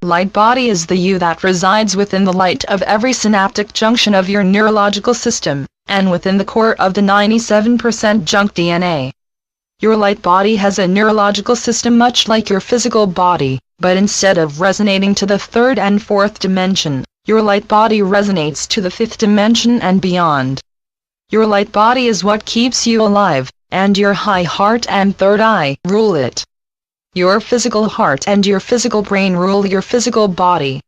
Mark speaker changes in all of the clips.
Speaker 1: Light body is the you that resides within the light of every synaptic junction of your neurological system, and within the core of the 97% junk DNA. Your light body has a neurological system much like your physical body, but instead of resonating to the third and fourth dimension, your light body resonates to the fifth dimension and beyond. Your light body is what keeps you alive, and your high heart and third eye rule it. Your physical heart and your physical brain rule your physical body.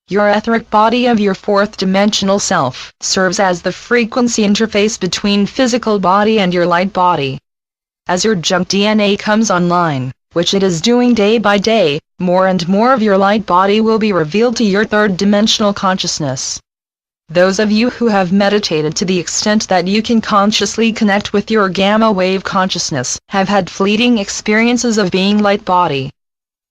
Speaker 1: Your etheric body of your fourth dimensional self serves as the frequency interface between physical body and your light body. As your junk DNA comes online, which it is doing day by day, more and more of your light body will be revealed to your third dimensional consciousness. Those of you who have meditated to the extent that you can consciously connect with your gamma wave consciousness have had fleeting experiences of being light body.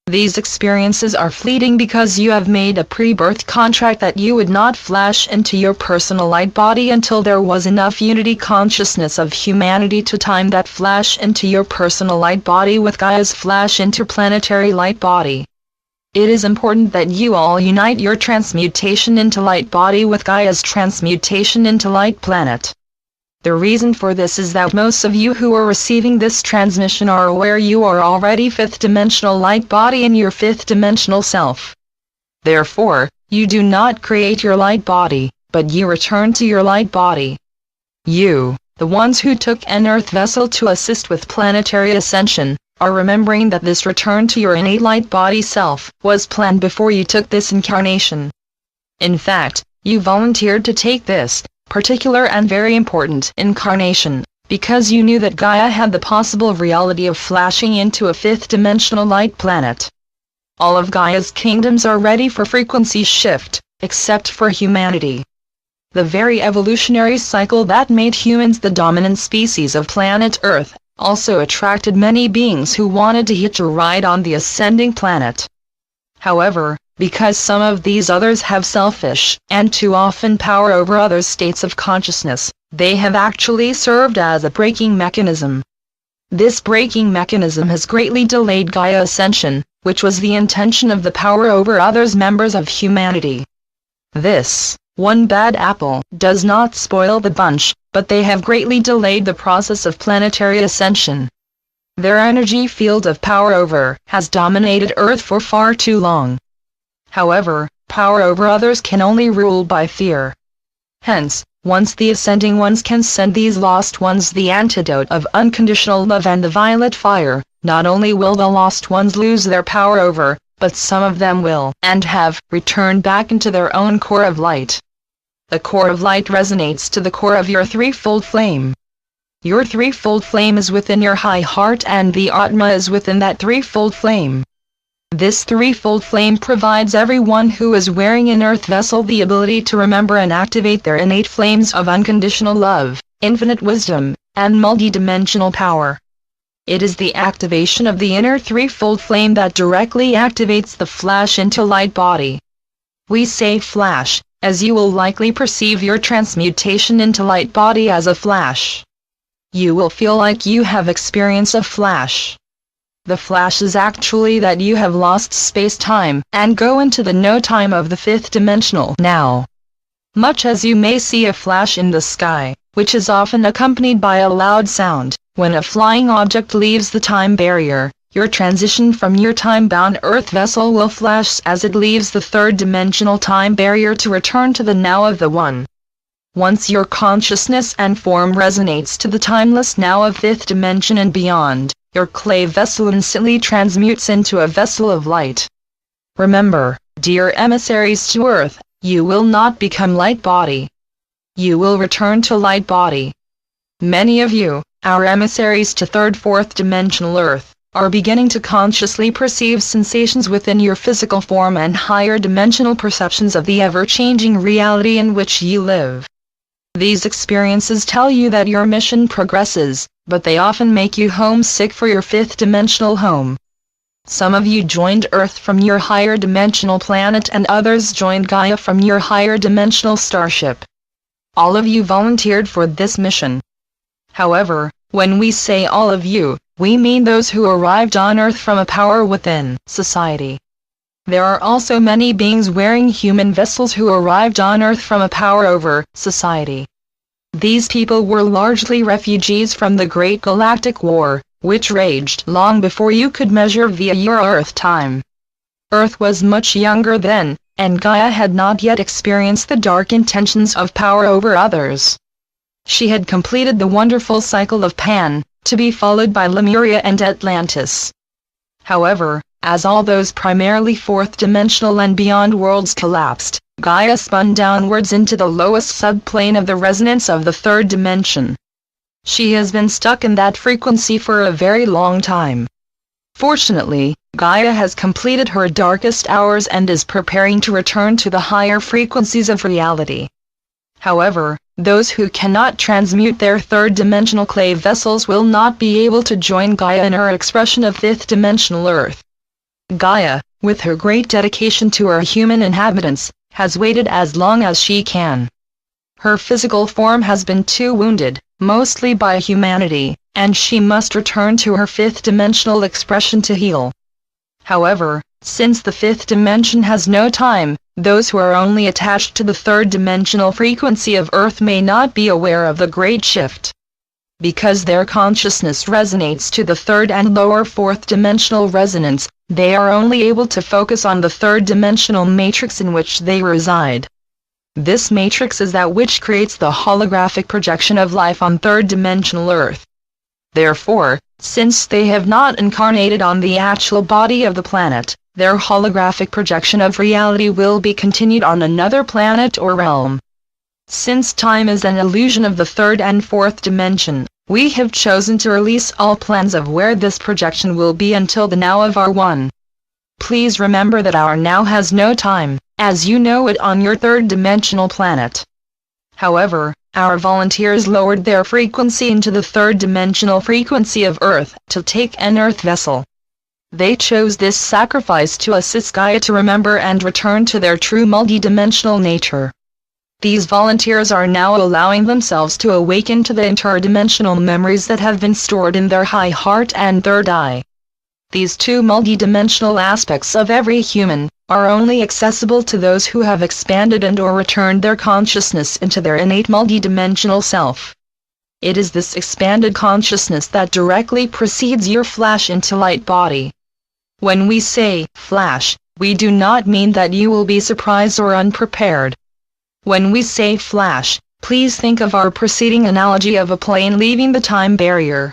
Speaker 1: These experiences are fleeting because you have made a pre-birth contract that you would not flash into your personal light body until there was enough unity consciousness of humanity to time that flash into your personal light body with Gaia's flash interplanetary light body. It is important that you all unite your transmutation into light body with Gaia's transmutation into light planet. The reason for this is that most of you who are receiving this transmission are aware you are already fifth dimensional light body in your fifth dimensional self. Therefore, you do not create your light body, but you return to your light body. You, the ones who took an earth vessel to assist with planetary ascension, are remembering that this return to your innate light body self was planned before you took this incarnation. In fact, you volunteered to take this particular and very important incarnation, because you knew that Gaia had the possible reality of flashing into a fifth dimensional light planet. All of Gaia's kingdoms are ready for frequency shift, except for humanity. The very evolutionary cycle that made humans the dominant species of planet Earth also attracted many beings who wanted to hitch a ride on the ascending planet. However, because some of these others have selfish, and too often power over others' states of consciousness, they have actually served as a braking mechanism. This braking mechanism has greatly delayed Gaia ascension, which was the intention of the power over others members of humanity. This one bad apple does not spoil the bunch, but they have greatly delayed the process of planetary ascension. Their energy field of power over has dominated Earth for far too long. However, power over others can only rule by fear. Hence, once the ascending ones can send these lost ones the antidote of unconditional love and the violet fire, not only will the lost ones lose their power over, but some of them will, and have, returned back into their own core of light. The core of light resonates to the core of your threefold flame. Your threefold flame is within your high heart and the Atma is within that threefold flame. This threefold flame provides everyone who is wearing an earth vessel the ability to remember and activate their innate flames of unconditional love, infinite wisdom, and multidimensional power. It is the activation of the inner threefold flame that directly activates the flash into light body. We say flash, as you will likely perceive your transmutation into light body as a flash. You will feel like you have experienced a flash. The flash is actually that you have lost space-time, and go into the no-time of the fifth dimensional now. Much as you may see a flash in the sky, which is often accompanied by a loud sound, when a flying object leaves the time barrier, your transition from your time-bound earth vessel will flash as it leaves the third dimensional time barrier to return to the now of the one. Once your consciousness and form resonates to the timeless now of fifth dimension and beyond, your clay vessel instantly transmutes into a vessel of light. Remember, dear emissaries to Earth, you will not become light body. You will return to light body. Many of you, our emissaries to third fourth dimensional Earth, are beginning to consciously perceive sensations within your physical form and higher dimensional perceptions of the ever-changing reality in which you live. These experiences tell you that your mission progresses, but they often make you homesick for your fifth dimensional home. Some of you joined Earth from your higher dimensional planet and others joined Gaia from your higher dimensional starship. All of you volunteered for this mission. However, when we say all of you, we mean those who arrived on Earth from a power within society. There are also many beings wearing human vessels who arrived on Earth from a power-over society. These people were largely refugees from the Great Galactic War, which raged long before you could measure via your Earth time. Earth was much younger then, and Gaia had not yet experienced the dark intentions of power over others. She had completed the wonderful cycle of Pan, to be followed by Lemuria and Atlantis. However, as all those primarily fourth-dimensional and beyond worlds collapsed, Gaia spun downwards into the lowest subplane of the resonance of the third dimension. She has been stuck in that frequency for a very long time. Fortunately, Gaia has completed her darkest hours and is preparing to return to the higher frequencies of reality. However, those who cannot transmute their third-dimensional clay vessels will not be able to join Gaia in her expression of fifth-dimensional Earth. Gaia, with her great dedication to her human inhabitants, has waited as long as she can. Her physical form has been too wounded, mostly by humanity, and she must return to her fifth-dimensional expression to heal. However, since the fifth dimension has no time, those who are only attached to the third-dimensional frequency of Earth may not be aware of the great shift. Because their consciousness resonates to the third and lower fourth-dimensional resonance, they are only able to focus on the third-dimensional matrix in which they reside. This matrix is that which creates the holographic projection of life on third-dimensional Earth. Therefore, since they have not incarnated on the actual body of the planet, their holographic projection of reality will be continued on another planet or realm. Since time is an illusion of the third and fourth dimension, we have chosen to release all plans of where this projection will be until the now of our one. Please remember that our now has no time, as you know it on your third-dimensional planet. However, our volunteers lowered their frequency into the third-dimensional frequency of Earth to take an Earth vessel. They chose this sacrifice to assist Gaia to remember and return to their true multidimensional nature. These volunteers are now allowing themselves to awaken to the interdimensional memories that have been stored in their high heart and third eye. These two multidimensional aspects of every human are only accessible to those who have expanded and/or returned their consciousness into their innate multidimensional self. It is this expanded consciousness that directly precedes your flash into light body. When we say flash, we do not mean that you will be surprised or unprepared. When we say flash, please think of our preceding analogy of a plane leaving the time barrier.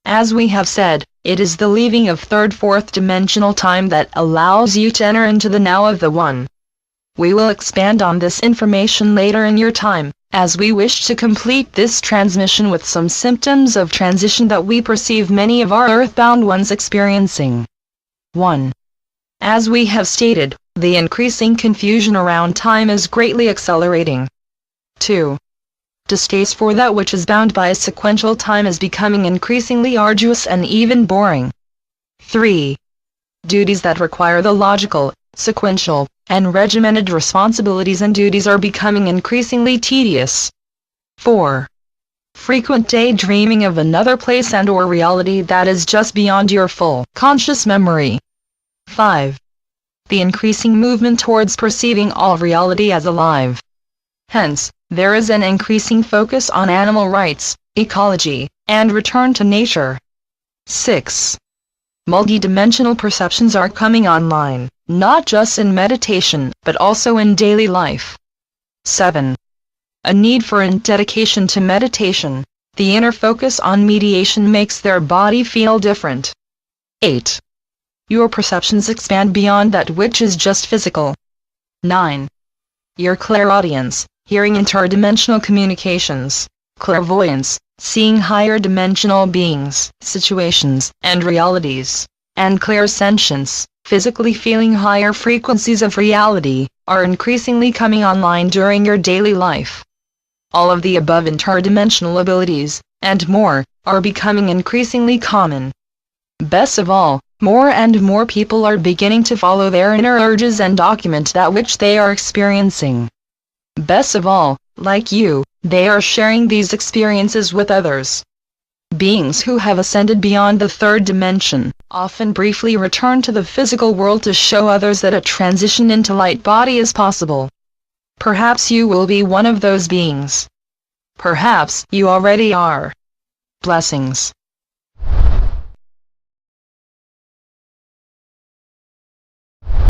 Speaker 1: As we have said, it is the leaving of third-fourth dimensional time that allows you to enter into the now of the one. We will expand on this information later in your time, as we wish to complete this transmission with some symptoms of transition that we perceive many of our earthbound ones experiencing. 1. As we have stated, the increasing confusion around time is greatly accelerating. 2. Distaste for that which is bound by a sequential time is becoming increasingly arduous and even boring. 3. Duties that require the logical, sequential, and regimented responsibilities and duties are becoming increasingly tedious. 4. Frequent daydreaming of another place and/or reality that is just beyond your full conscious memory. 5. The increasing movement towards perceiving all reality as alive. Hence, there is an increasing focus on animal rights, ecology, and return to nature. 6. Multidimensional perceptions are coming online, not just in meditation, but also in daily life. 7. A need for a dedication to meditation. The inner focus on mediation makes their body feel different. 8. Your perceptions expand beyond that which is just physical. 9. Your clairaudience, hearing interdimensional communications, clairvoyance, seeing higher dimensional beings, situations, and realities, and clairsentience, physically feeling higher frequencies of reality, are increasingly coming online during your daily life. All of the above interdimensional abilities, and more, are becoming increasingly common. Best of all, more and more people are beginning to follow their inner urges and document that which they are experiencing. Best of all, like you, they are sharing these experiences with others. Beings who have ascended beyond the third dimension often briefly return to the physical world to show others that a transition into light body is possible. Perhaps you will be one of those beings. Perhaps you already are. Blessings.